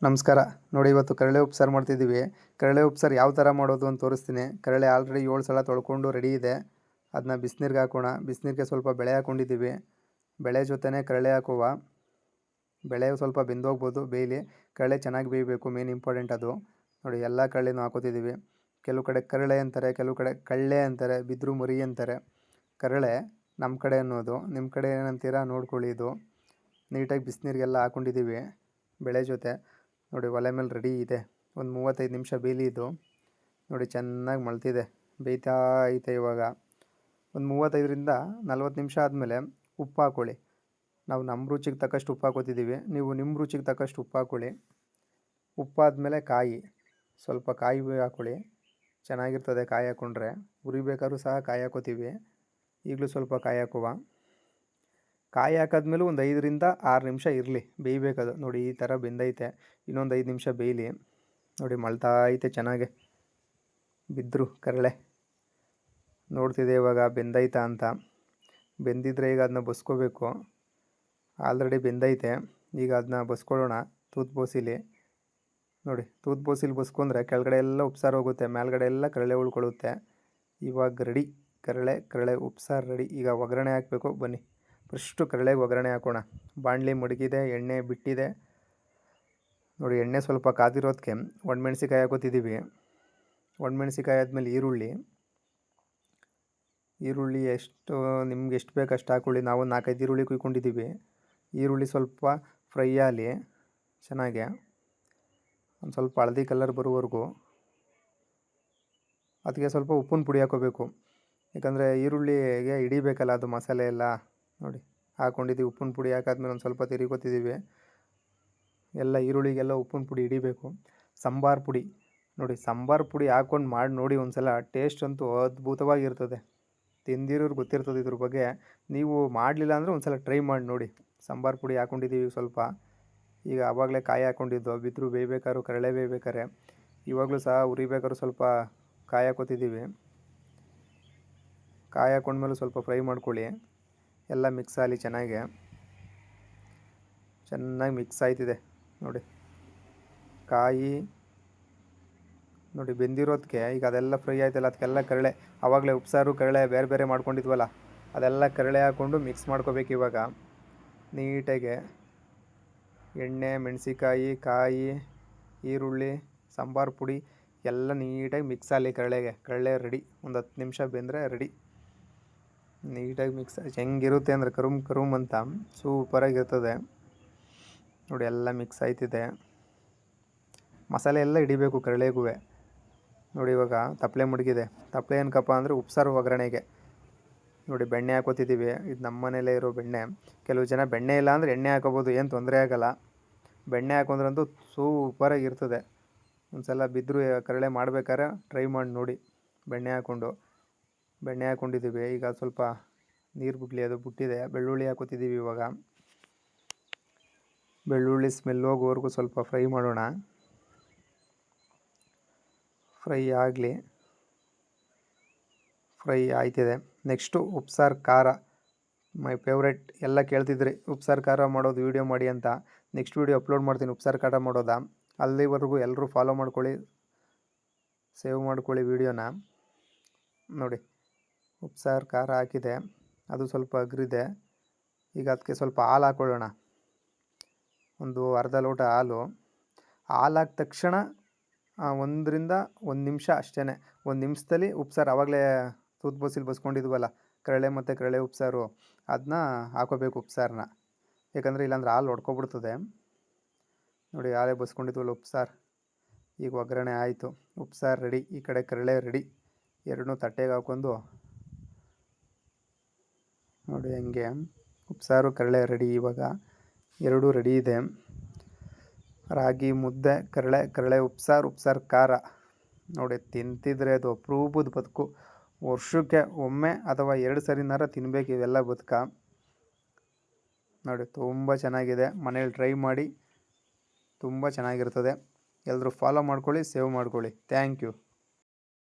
ನಮಸ್ಕಾರ. ನೋಡಿ, ಇವತ್ತು ಕರಳೆ ಉಪ್ಸಾರು ಮಾಡ್ತಿದ್ದೀವಿ. ಕರಳೆ ಉಪ್ಸಾರು ಯಾವ ಥರ ಮಾಡೋದು ಅಂತ ತೋರಿಸ್ತೀನಿ. ಕರಳೆ ಆಲ್ರೆಡಿ 7 ಸಲ ತೊಳ್ಕೊಂಡು ರೆಡಿ ಇದೆ. ಅದನ್ನ ಬಿಸಿನೀರಿಗೆ ಹಾಕೋಣ. ಬಿಸಿನೀರಿಗೆ ಸ್ವಲ್ಪ ಬೇಳೆ ಹಾಕ್ಕೊಂಡಿದ್ದೀವಿ. ಬೇಳೆ ಜೊತೆನೇ ಕರಳೆ ಹಾಕುವ. ಬೇಳೆ ಸ್ವಲ್ಪ ಬೆಂದೋಗ್ಬೋದು, ಬೇಯಲಿ. ಕರಳೆ ಚೆನ್ನಾಗಿ ಬೇಯಬೇಕು, ಮೇನ್ ಇಂಪಾರ್ಟೆಂಟ್ ಅದು. ನೋಡಿ, ಎಲ್ಲ ಕರಳೆನೂ ಹಾಕೋತಿದ್ದೀವಿ. ಕೆಲವು ಕಡೆ ಕರಳೆ ಅಂತಾರೆ, ಕೆಲವು ಕಡೆ ಕಳ್ಳೆ ಅಂತಾರೆ, ಬಿದ್ರು ಮರಿ ಅಂತಾರೆ. ಕರಳೆ ನಮ್ಮ ಕಡೆ ಅನ್ನೋದು, ನಿಮ್ಮ ಕಡೆ ಏನಂತೀರಾ ನೋಡ್ಕೊಳ್ಳಿ. ಇದು ನೀಟಾಗಿ ಬಿಸಿನೀರಿಗೆಲ್ಲ ಹಾಕ್ಕೊಂಡಿದ್ದೀವಿ ಬೇಳೆ ಜೊತೆ. ನೋಡಿ, ಒಲೆ ಮೇಲೆ ರೆಡಿ ಇದೆ. ಒಂದು 35 ನಿಮಿಷ ಬೇಯಲಿ ಇದು. ನೋಡಿ, ಚೆನ್ನಾಗಿ ಮಳ್ತಿದೆ, ಬೇಯ್ತಾ ಐತೆ. ಇವಾಗ ಒಂದು 35ರಿಂದ 40 ನಿಮಿಷ ಆದಮೇಲೆ ಉಪ್ಪು ಹಾಕ್ಕೊಳ್ಳಿ. ನಾವು ನಮ್ಮ ರುಚಿಗೆ ತಕ್ಕಷ್ಟು ಉಪ್ಪು ಹಾಕೋತಿದ್ದೀವಿ, ನೀವು ನಿಮ್ಮ ರುಚಿಗೆ ತಕ್ಕಷ್ಟು ಉಪ್ಪು ಹಾಕ್ಕೊಳ್ಳಿ. ಉಪ್ಪಾದಮೇಲೆ ಸ್ವಲ್ಪ ಕಾಯಿ ಹಾಕ್ಕೊಳ್ಳಿ. ಚೆನ್ನಾಗಿರ್ತದೆ ಕಾಯಿ ಹಾಕ್ಕೊಂಡ್ರೆ. ಉರಿಬೇಕಾದ್ರೂ ಸಹ ಕಾಯಿ ಹಾಕೋತೀವಿ. ಈಗಲೂ ಸ್ವಲ್ಪ ಕಾಯಿ ಹಾಕುವ. ಕಾಯಿ ಹಾಕಾದ್ಮೇಲೂ ಒಂದು 5ರಿಂದ 6 ನಿಮಿಷ ಇರಲಿ, ಬೇಯಬೇಕದು. ನೋಡಿ, ಈ ಥರ ಬೆಂದೈತೆ. ಇನ್ನೊಂದು 5 ನಿಮಿಷ ಬೇಯಲಿ. ನೋಡಿ, ಮಳ್ತಾ ಐತೆ ಚೆನ್ನಾಗೆ. ಬಿದ್ದರು ಕರಳೆ ನೋಡ್ತಿದೆ ಇವಾಗ ಬೆಂದೈತಾ ಅಂತ. ಬೆಂದಿದ್ರೆ ಈಗ ಅದನ್ನ ಬಸ್ಕೋಬೇಕು. ಆಲ್ರೆಡಿ ಬೆಂದೈತೆ. ಈಗ ಅದನ್ನ ಬಸ್ಕೊಳ್ಳೋಣ ತೂತ್ ಬೋಸಿಲಿ. ನೋಡಿ, ತೂತ್ ಬೋಸಿಲಿ ಬಸ್ಕೊಂಡ್ರೆ ಕೆಳಗಡೆ ಎಲ್ಲ ಉಪ್ಸಾರು ಹೋಗುತ್ತೆ, ಮೇಲ್ಗಡೆ ಎಲ್ಲ ಕರಳೆ ಉಳ್ಕೊಳ್ಳುತ್ತೆ. ಇವಾಗ ರೆಡಿ ಕರಳೆ ಉಪ್ಸಾರು ರೆಡಿ. ಈಗ ಒಗ್ಗರಣೆ ಹಾಕಬೇಕು, ಬನ್ನಿ. ಫಸ್ಟು ಕರಳೆಗೆ ಒಗ್ಗರಣೆ ಹಾಕೋಣ. ಬಾಣಲಿ ಮಡಗಿದೆ, ಎಣ್ಣೆ ಬಿಟ್ಟಿದೆ. ನೋಡಿ, ಎಣ್ಣೆ ಸ್ವಲ್ಪ ಕಾದಿರೋದಕ್ಕೆ ಒಣಮೆಣ್ಸಿಕಾಯಿ ಹಾಕೋತಿದ್ದೀವಿ. ಒಣಮೆಣ್ಸಿಕಾಯಿ ಆದಮೇಲೆ ಈರುಳ್ಳಿ ಎಷ್ಟು ನಿಮ್ಗೆ ಎಷ್ಟು ಬೇಕು ಅಷ್ಟು ಹಾಕ್ಕೊಳ್ಳಿ. ನಾವು 4-5 ಈರುಳ್ಳಿ ಕುಯ್ಕೊಂಡಿದ್ದೀವಿ. ಈರುಳ್ಳಿ ಸ್ವಲ್ಪ ಫ್ರೈ ಆಗಲಿ ಚೆನ್ನಾಗೆ. ಒಂದು ಸ್ವಲ್ಪ ಹಳದಿ ಕಲರ್ ಬರೋವರೆಗೂ. ಅದಕ್ಕೆ ಸ್ವಲ್ಪ ಉಪ್ಪಿನ ಪುಡಿ ಹಾಕೋಬೇಕು, ಯಾಕಂದರೆ ಈರುಳ್ಳಿಗೆ ಹಿಡಿಬೇಕಲ್ಲ ಅದು ಮಸಾಲೆ ಎಲ್ಲ. ನೋಡಿ, ಹಾಕ್ಕೊಂಡಿದ್ದೀವಿ. ಉಪ್ಪಿನ ಪುಡಿ ಹಾಕಾದ್ಮೇಲೆ ಒಂದು ಸ್ವಲ್ಪ ತಿರುಗೋತಿದ್ದೀವಿ. ಎಲ್ಲ ಈರುಳ್ಳಿಗೆಲ್ಲ ಉಪ್ಪಿನ ಪುಡಿ ಹಿಡಿಬೇಕು. ಸಾಂಬಾರು ಪುಡಿ ನೋಡಿ, ಸಾಂಬಾರು ಪುಡಿ ಹಾಕ್ಕೊಂಡು ಮಾಡಿ ನೋಡಿ ಒಂದ್ಸಲ. ಟೇಸ್ಟ್ ಅಂತೂ ಅದ್ಭುತವಾಗಿರ್ತದೆ. ತಿಂದಿರೋರು ಗೊತ್ತಿರ್ತದೆ ಇದ್ರ ಬಗ್ಗೆ. ನೀವು ಮಾಡಲಿಲ್ಲ ಅಂದರೆ ಒಂದ್ಸಲ ಟ್ರೈ ಮಾಡಿ ನೋಡಿ. ಸಾಂಬಾರು ಪುಡಿ ಹಾಕ್ಕೊಂಡಿದ್ದೀವಿ ಸ್ವಲ್ಪ. ಈಗ ಆವಾಗಲೇ ಕಾಯಿ ಹಾಕ್ಕೊಂಡಿದ್ದು, ಬಿದ್ರು ಬೇಯ್ಬೇಕಾದ್ರು, ಕರಳೆ ಬೇಯ್ಬೇಕಾರೆ. ಇವಾಗಲೂ ಸಹ ಉರಿಬೇಕಾದ್ರೂ ಸ್ವಲ್ಪ ಕಾಯಿ ಹಾಕೋತಿದ್ದೀವಿ. ಕಾಯಿ ಹಾಕ್ಕೊಂಡ್ಮೇಲೂ ಸ್ವಲ್ಪ ಫ್ರೈ ಮಾಡ್ಕೊಳ್ಳಿ. ಎಲ್ಲ ಮಿಕ್ಸ್ ಆಗಲಿ ಚೆನ್ನಾಗಿ ಮಿಕ್ಸ್ ಆಯ್ತಿದೆ. ನೋಡಿ, ಕಾಯಿ ನೋಡಿ ಬೆಂದಿರೋದಕ್ಕೆ ಈಗ ಅದೆಲ್ಲ ಫ್ರೈ ಆಯ್ತಲ್ಲ, ಅದಕ್ಕೆಲ್ಲ ಕರಳೆ, ಆವಾಗಲೇ ಉಪ್ಸಾರು ಕರಳೆ ಬೇರೆ ಬೇರೆ ಮಾಡ್ಕೊಂಡಿದ್ವಲ್ಲ, ಅದೆಲ್ಲ ಕರಳೆ ಹಾಕ್ಕೊಂಡು ಮಿಕ್ಸ್ ಮಾಡ್ಕೋಬೇಕು. ಇವಾಗ ನೀಟಾಗೆ ಎಣ್ಣೆ, ಮೆಣಸಿಕಾಯಿ, ಕಾಯಿ, ಈರುಳ್ಳಿ, ಸಾಂಬಾರು ಪುಡಿ ಎಲ್ಲ ನೀಟಾಗಿ ಮಿಕ್ಸ್ ಆಗಲಿ. ಕರಳೆ ರೆಡಿ. ಒಂದು 10 ನಿಮಿಷ ಬೆಂದರೆ ರೆಡಿ. ನೀಟಾಗಿ ಮಿಕ್ಸ್ ಹೆಂಗಿರುತ್ತೆ ಅಂದರೆ ಕರುಮ್ ಅಂತ ಸೂಪರಾಗಿರ್ತದೆ. ನೋಡಿ, ಎಲ್ಲ ಮಿಕ್ಸ್ ಆಯ್ತಿದೆ. ಮಸಾಲೆ ಎಲ್ಲ ಹಿಡಿಬೇಕು ಕರಳೆಗೂ. ನೋಡಿ, ಇವಾಗ ತಪ್ಪಲೆ ಮಡಗಿದೆ. ತಪ್ಪಲೆ ಏನಕ್ಕಪ್ಪ ಅಂದರೆ ಉಪ್ಸಾರು ಒಗ್ಗರಣೆಗೆ. ನೋಡಿ, ಬೆಣ್ಣೆ ಹಾಕೋತಿದ್ದೀವಿ. ಇದು ನಮ್ಮ ಮನೇಲೇ ಇರೋ ಬೆಣ್ಣೆ. ಕೆಲವು ಜನ ಬೆಣ್ಣೆ ಇಲ್ಲ ಅಂದರೆ ಎಣ್ಣೆ ಹಾಕೋಬೋದು, ಏನು ತೊಂದರೆ ಆಗೋಲ್ಲ. ಬೆಣ್ಣೆ ಹಾಕೊಂಡ್ರಂತೂ ಸೂಪರಾಗಿರ್ತದೆ. ಒಂದು ಸಲ ಬಿದ್ದರೂ ಕರಳೆ ಮಾಡ್ಬೇಕಾದ್ರೆ ಟ್ರೈ ಮಾಡಿ ನೋಡಿ. ಬೆಣ್ಣೆ ಹಾಕ್ಕೊಂಡಿದ್ದೀವಿ. ಈಗ ಸ್ವಲ್ಪ ನೀರು ಬಿಡಲಿ, ಅದು ಬಿಟ್ಟಿದೆ. ಬೆಳ್ಳುಳ್ಳಿ ಹಾಕೋತಿದ್ದೀವಿ ಇವಾಗ. ಬೆಳ್ಳುಳ್ಳಿ ಸ್ಮೆಲ್ ಹೋಗೋವರೆಗೂ ಸ್ವಲ್ಪ ಫ್ರೈ ಮಾಡೋಣ. ಫ್ರೈ ಆಗಲಿ. ಫ್ರೈ ಆಯ್ತಿದೆ. ನೆಕ್ಸ್ಟು ಉಪ್ಸಾರು ಖಾರ, ಮೈ ಫೇವ್ರೆಟ್. ಎಲ್ಲ ಕೇಳ್ತಿದ್ರಿ ಉಪ್ಸಾರು ಖಾರ ಮಾಡೋದು ವೀಡಿಯೋ ಮಾಡಿ ಅಂತ. ನೆಕ್ಸ್ಟ್ ವೀಡಿಯೋ ಅಪ್ಲೋಡ್ ಮಾಡ್ತೀನಿ ಉಪ್ಸಾರು ಖಾರ ಮಾಡೋದ. ಅಲ್ಲಿವರೆಗೂ ಎಲ್ಲರೂ ಫಾಲೋ ಮಾಡ್ಕೊಳ್ಳಿ, ಸೇವ್ ಮಾಡ್ಕೊಳ್ಳಿ ವೀಡಿಯೋನ. ನೋಡಿ, ಉಪ್ಸಾರು ಖಾರ ಹಾಕಿದೆ, ಅದು ಸ್ವಲ್ಪ ಅಗ್ರಿದೆ. ಈಗ ಅದಕ್ಕೆ ಸ್ವಲ್ಪ ಹಾಲು ಹಾಕ್ಕೊಳ್ಳೋಣ. ಒಂದು ಅರ್ಧ ಲೋಟ ಹಾಲು ಹಾಕಿದ ತಕ್ಷಣ 1ರಿಂದ 1 ನಿಮಿಷ ಅಷ್ಟೇ. 1 ನಿಮಿಷದಲ್ಲಿ ಉಪ್ಸಾರು, ಆವಾಗಲೇ ತೂತ್ ಬೋಸಿಲಿ ಬಸ್ಕೊಂಡಿದ್ವಲ್ಲ ಕರಳೆ ಮತ್ತು ಕರಳೆ ಉಪ್ಸಾರು, ಅದನ್ನ ಹಾಕೋಬೇಕು ಉಪ್ಸಾರನ್ನ. ಯಾಕಂದರೆ ಇಲ್ಲಾಂದ್ರೆ ಹಾಲು ಹೊಡ್ಕೊಬಿಡ್ತದೆ. ನೋಡಿ, ಹಾಲೇ ಬಸ್ಕೊಂಡಿದ್ವಲ್ಲ ಉಪ್ಸಾರು. ಈಗ ಒಗ್ಗರಣೆ ಆಯಿತು, ಉಪ್ಸಾರು ರೆಡಿ. ಈ ಕಡೆ ಕರಳೆ ರೆಡಿ. ಎರಡನ್ನೂ ತಟ್ಟೆಗೆ ಹಾಕ್ಕೊಂಡು ನೋಡಿ, ಹಂಗೆ ಉಪ್ಸಾರು ಕರಳೆ ರೆಡಿ. ಇವಾಗ ಎರಡೂ ರೆಡಿ ಇದೆ. ರಾಗಿ ಮುದ್ದೆ, ಕರಳೆ ಉಪ್ಸಾರು ಖಾರ. ನೋಡಿ, ತಿಂತಿದ್ರೆ ಅದು ಅಪರೂಪದ ಬದುಕು. ವರ್ಷಕ್ಕೆ ಒಮ್ಮೆ ಅಥವಾ 2 ಸರಿನಾರ ತಿನ್ನಬೇಕು ಇವೆಲ್ಲ ಬದುಕ. ನೋಡಿ, ತುಂಬ ಚೆನ್ನಾಗಿದೆ. ಮನೇಲಿ ಟ್ರೈ ಮಾಡಿ, ತುಂಬ ಚೆನ್ನಾಗಿರ್ತದೆ. ಎಲ್ಲರೂ ಫಾಲೋ ಮಾಡ್ಕೊಳ್ಳಿ, ಸೇವ್ ಮಾಡ್ಕೊಳ್ಳಿ. Thank you.